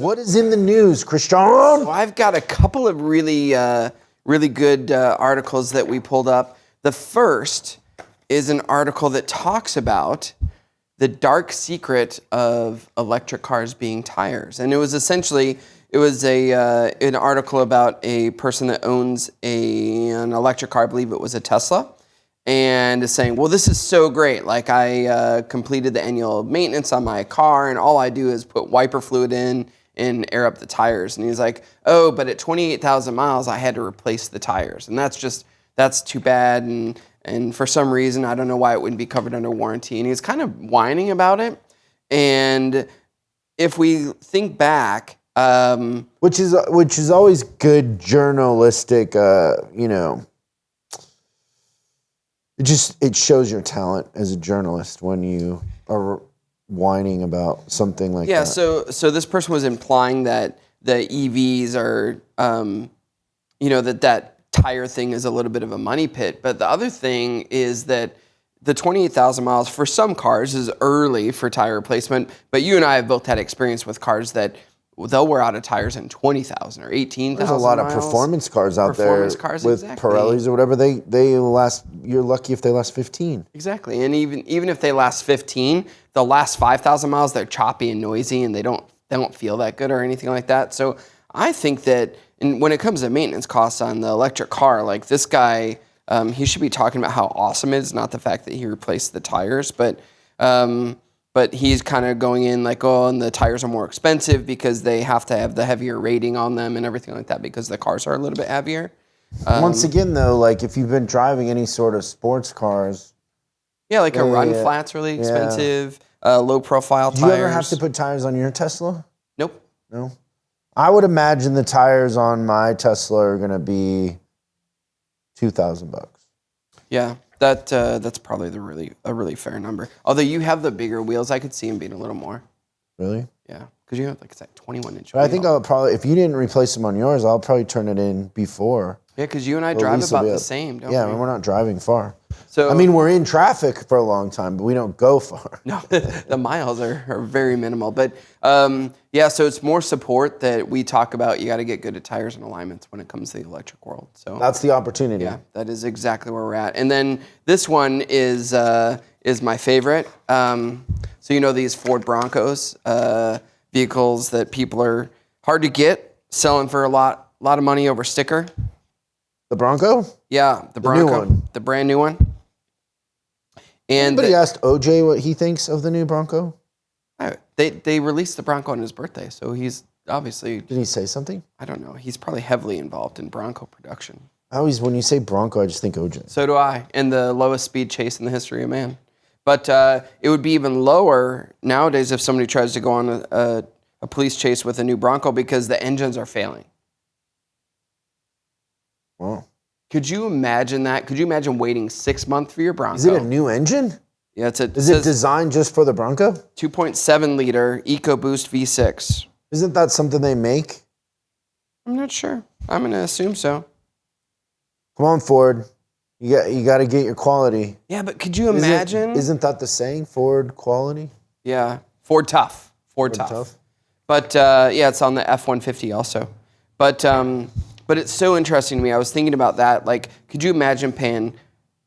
What is in the news, Christian? So I've got a couple of really good articles that we pulled up. The first is an article that talks about the dark secret of electric cars being tires. And it was essentially, an article about a person that owns an electric car, I believe it was a Tesla, and is saying, well, this is so great. Like I completed the annual maintenance on my car and all I do is put wiper fluid in and air up the tires. And he's like, oh, but at 28,000 miles, I had to replace the tires. And that's too bad. And for some reason, I don't know why it wouldn't be covered under warranty. And he's kind of whining about it. And if we think back, which is always good journalistic, it shows your talent as a journalist when you are whining about something like that. Yeah, so this person was implying that the EVs are, that tire thing is a little bit of a money pit. But the other thing is that the 28,000 miles for some cars is early for tire replacement. But you and I have both had experience with cars that they'll wear out of tires in 20,000 or 18,000 There's a lot of performance cars out there with Pirellis or whatever. They last. You're lucky if they last 15. Exactly, and even if they last 15, the last 5,000 miles they're choppy and noisy, and they don't feel that good or anything like that. So I think that when it comes to maintenance costs on the electric car, like this guy, he should be talking about how awesome it is, not the fact that he replaced the tires, but he's kind of going in like, oh, and the tires are more expensive because they have to have the heavier rating on them and everything like that because the cars are a little bit heavier. Once again, though, like if you've been driving any sort of sports cars. Yeah, like a run flat's really expensive, low profile tires. Do you ever have to put tires on your Tesla? Nope. No? I would imagine the tires on my Tesla are going to be $2,000. Yeah. That's probably a really fair number. Although you have the bigger wheels, I could see them being a little more. Really? Yeah, because you have like it's like 21-inch. But I think I'll probably, if you didn't replace them on yours, I'll probably turn it in before. Yeah, because you and I drive about the same, don't we? Yeah, we're not driving far. So I mean, we're in traffic for a long time, but we don't go far. No, the miles are very minimal. But so it's more support that we talk about. You got to get good at tires and alignments when it comes to the electric world. So that's the opportunity. Yeah, that is exactly where we're at. And then this one is my favorite. So these Ford Broncos vehicles that people are hard to get, selling for a lot of money over sticker. The Bronco? Yeah, the Bronco, new one. The brand new one. And anybody asked OJ what he thinks of the new Bronco? They released the Bronco on his birthday, so he's obviously. Did he say something? I don't know. He's probably heavily involved in Bronco production. When you say Bronco, I just think OJ. So do I, and the lowest speed chase in the history of man. But it would be even lower nowadays if somebody tries to go on a police chase with a new Bronco because the engines are failing. Wow. Could you imagine that? Could you imagine waiting 6 months for your Bronco? Is it a new engine? Yeah, Is it designed just for the Bronco? 2.7 liter EcoBoost V6. Isn't that something they make? I'm not sure. I'm going to assume so. Come on, Ford. You got to get your quality. Yeah, but could you imagine? Isn't that the saying, Ford quality? Yeah, Ford tough. Ford tough. But it's on the F-150 also. But it's so interesting to me. I was thinking about that. Like, could you imagine paying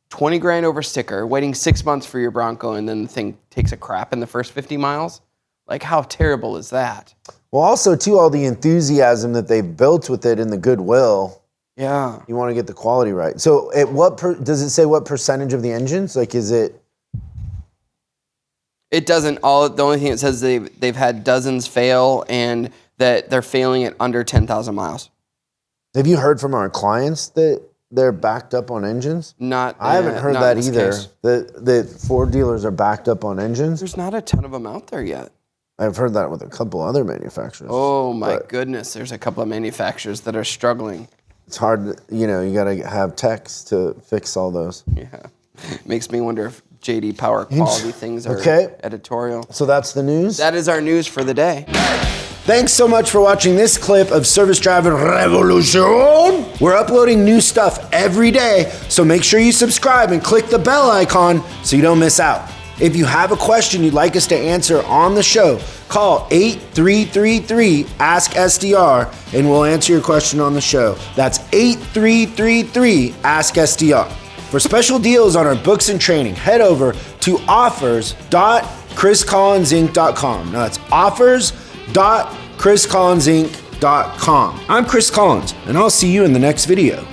$20,000 over sticker, waiting 6 months for your Bronco, and then the thing takes a crap in the first 50 miles? Like, how terrible is that? Well, also, too, all the enthusiasm that they've built with it and the goodwill. Yeah. You want to get the quality right. So, at does it say what percentage of the engines? Like, is it? It doesn't. The only thing it says they've had dozens fail and that they're failing at under 10,000 miles. Have you heard from our clients that they're backed up on engines? I haven't heard that either. That Ford dealers are backed up on engines. There's not a ton of them out there yet. I've heard that with a couple other manufacturers. Oh my goodness, there's a couple of manufacturers that are struggling. It's hard, you got to have techs to fix all those. Yeah, makes me wonder if JD Power quality things are editorial. So that's the news? That is our news for the day. Thanks so much for watching this clip of Service Driving Revolution. We're uploading new stuff every day, so make sure you subscribe and click the bell icon so you don't miss out. If you have a question you'd like us to answer on the show, call 8333-ASK-SDR and we'll answer your question on the show. That's 8333-ASK-SDR. For special deals on our books and training, head over to offers.chriscollinsinc.com. Now that's offers.chriscollinsinc.com. I'm Chris Collins, and I'll see you in the next video.